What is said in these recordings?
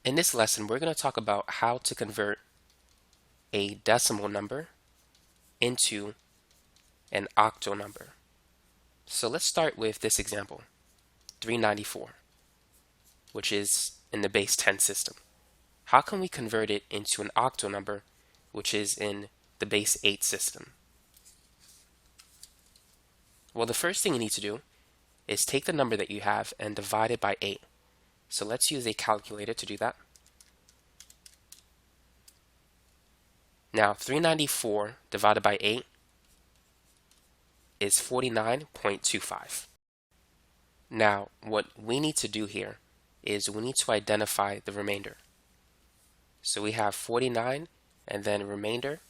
In this lesson, we're going to talk about how to convert a decimal number into an octal number. So let's start with this example, 394, which is in the base 10 system. How can we convert it into an octal number, which is in the base 8 system? Well, the first thing you need to do is take the number that you have and divide it by 8. So let's use a calculator to do that. Now, 394 divided by 8 is 49.25. Now, what we need to do here is we need to identify the remainder. So we have 49 and then remainder.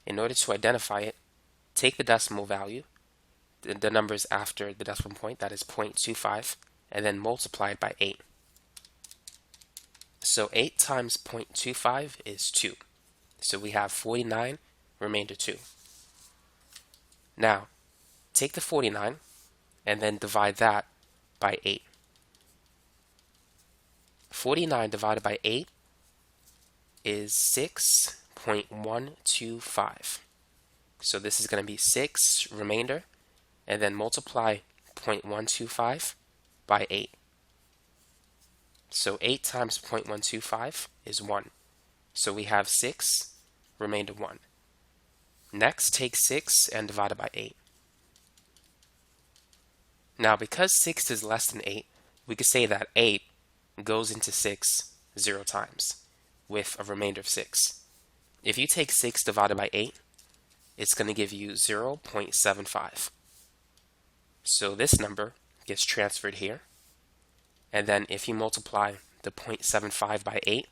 In order to identify it, take the decimal value, the numbers after the decimal point, that is 0.25, and then multiply it by 8. So 8 times 0.25 is 2. So we have 49, remainder 2. Now, take the 49 and then divide that by 8. 49 divided by 8 is 6.125. So this is going to be 6 remainder, and then multiply 0.125 by 8. So 8 times 0.125 is 1. So we have 6, remainder 1. Next, take 6 and divide it by 8. Now, because 6 is less than 8, we could say that 8 goes into 6 0 times, with a remainder of 6. If you take 6 divided by 8, it's going to give you 0.75. So this number gets transferred here. And then if you multiply the 0.75 by 8,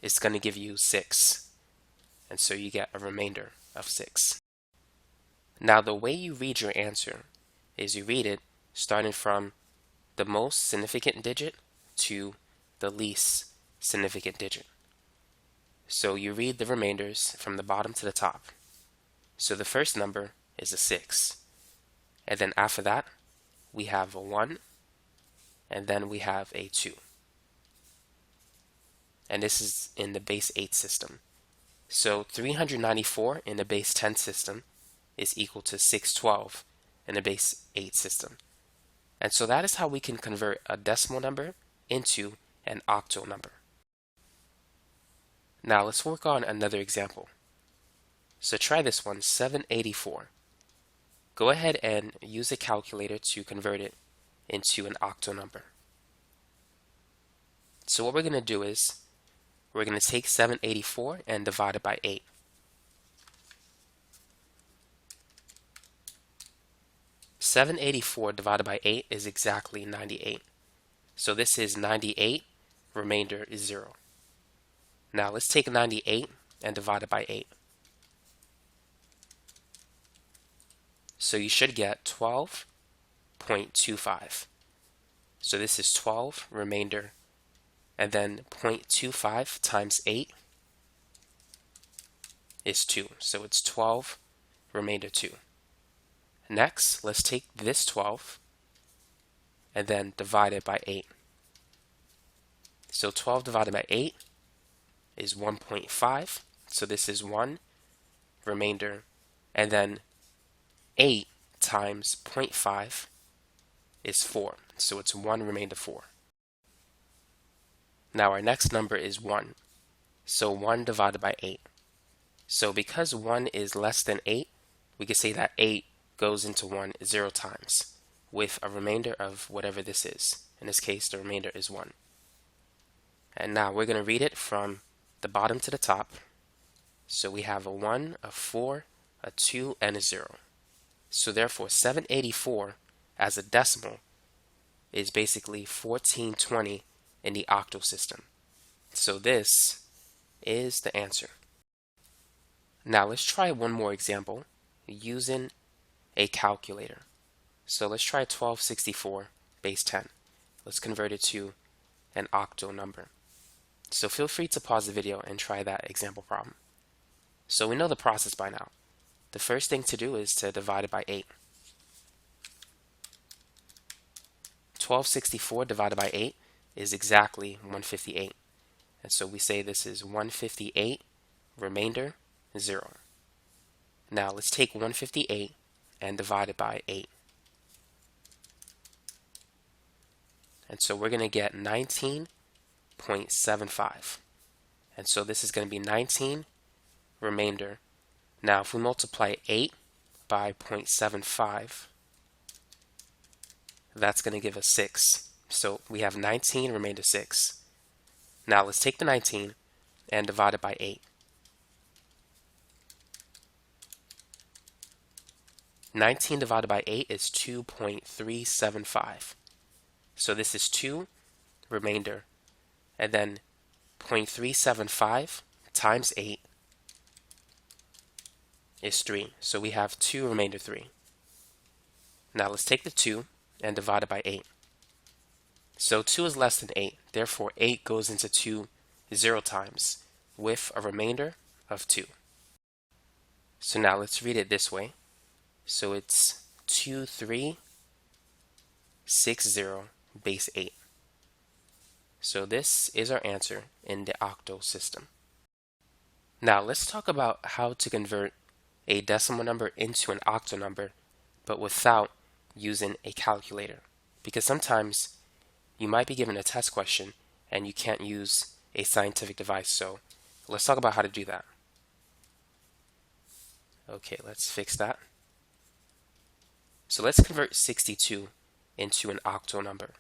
it's going to give you 6. And so you get a remainder of 6. Now the way you read your answer is you read it starting from the most significant digit to the least significant digit. So you read the remainders from the bottom to the top. So the first number is a 6. And then after that, we have a 1. And then we have a 2. And this is in the base 8 system. So 394 in the base 10 system is equal to 612 in the base 8 system. And so that is how we can convert a decimal number into an octal number. Now let's work on another example. So try this one, 784. Go ahead and use a calculator to convert it into an octal number. So what we're going to do is we're going to take 784 and divide it by 8. (784) divided by 8 is exactly 98. So this is 98, remainder is 0. Now let's take 98 and divide it by 8. So you should get 12.25. So this is 12, remainder, and then 0.25 times 8 is 2. So it's 12, remainder 2. Next, let's take this 12 and then divide it by 8. So 12 divided by 8 is 1.5. So this is 1, remainder, and then 8 times 0.5 is 4. So it's 1, remainder 4. Now our next number is 1. So 1 divided by 8. So because 1 is less than 8, we can say that 8 goes into 1 0 times, with a remainder of whatever this is. In this case, the remainder is 1. And now we're going to read it from the bottom to the top. So we have a 1, a 4, a 2, and a 0. So therefore, 784 as a decimal is basically 1420 in the octal system. So this is the answer. Now let's try one more example using a calculator. So let's try 1264 base 10. Let's convert it to an octal number. So feel free to pause the video and try that example problem. So we know the process by now. The first thing to do is to divide it by 8. 1264 divided by 8 is exactly 158. And so we say this is 158, remainder 0. Now let's take 158 and divide it by 8. And so we're going to get 19.75. And so this is going to be 19 remainder. Now if we multiply 8 by 0.75, that's going to give us 6. So we have 19 remainder 6. Now let's take the 19 and divide it by 8. 19 divided by 8 is 2.375. So this is 2 remainder, and then 0.375 times 8 is 3. So we have 2 remainder 3. Now let's take the 2 and divide it by 8. So 2 is less than 8. Therefore, 8 goes into 2 0 times with a remainder of 2. So now let's read it this way. So it's 2360 base 8. So this is our answer in the octal system. Now let's talk about how to convert a decimal number into an octal number, but without using a calculator. Because sometimes you might be given a test question and you can't use a scientific device. So let's talk about how to do that. Okay, let's fix that. So let's convert 62 into an octal number.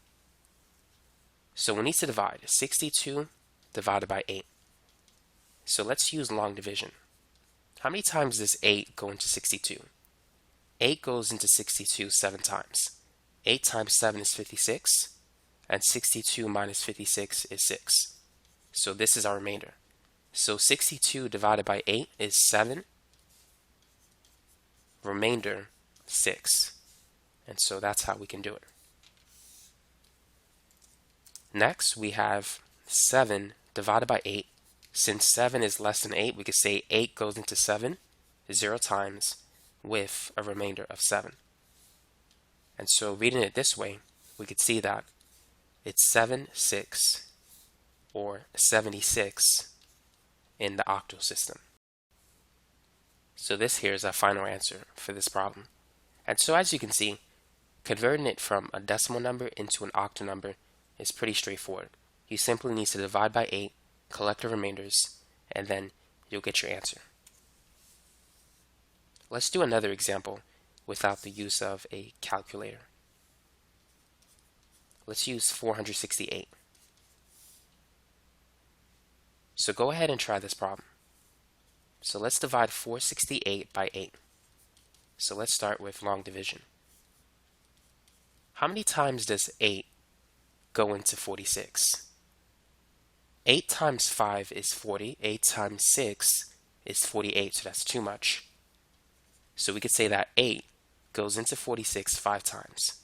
So we need to divide 62 divided by 8. So let's use long division. How many times does 8 go into 62? 8 goes into 62 7 times. 8 times 7 is 56, and 62 minus 56 is 6. So this is our remainder. So 62 divided by 8 is 7, remainder 6. And so that's how we can do it. Next, we have 7 divided by 8. Since 7 is less than 8, we could say 8 goes into 7 0 times with a remainder of 7. And so reading it this way, we could see that it's 76 or 76 in the octal system. So this here is our final answer for this problem. And so as you can see, converting it from a decimal number into an octal number is pretty straightforward. You simply need to divide by 8, collect the remainders, and then you'll get your answer. Let's do another example without the use of a calculator. Let's use 468. So go ahead and try this problem. So let's divide 468 by 8. So let's start with long division. How many times does 8 go into 46? 8 times 5 is 40. 8 times 6 is 48, so that's too much. So we could say that 8 goes into 46 5 times.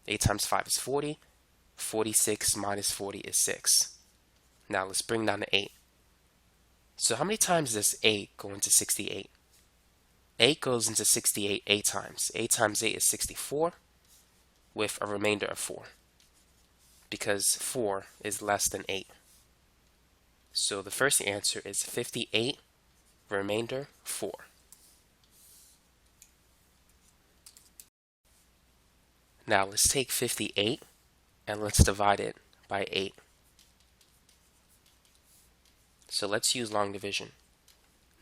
8 times 5 is 40. 46 minus 40 is 6. Now let's bring down the 8. So how many times does 8 go into 68? 8 goes into 68 8 times. 8 times 8 is 64 with a remainder of 4, because 4 is less than 8. So the first answer is 58, remainder 4. Now let's take 58 and let's divide it by 8. So let's use long division.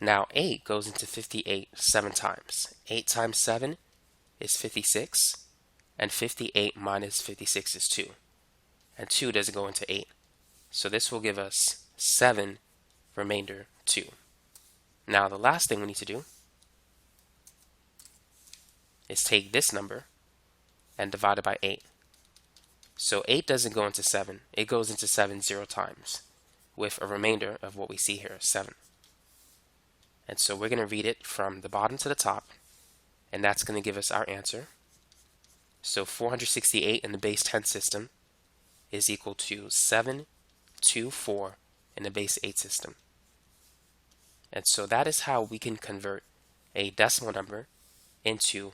Now 8 goes into 58 7 times. 8 times 7 is 56, and 58 minus 56 is 2. And 2 doesn't go into 8. So this will give us 7, remainder 2. Now the last thing we need to do is take this number and divide it by 8. So 8 doesn't go into 7. It goes into 7 0 times with a remainder of what we see here, 7. And so we're going to read it from the bottom to the top, and that's going to give us our answer. So 468 in the base 10 system is equal to 724 in the base 8 system. And so that is how we can convert a decimal number into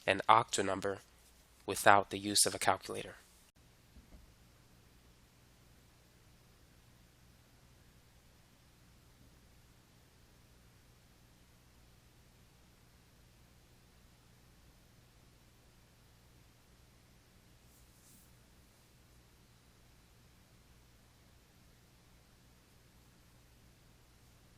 an octal number without the use of a calculator.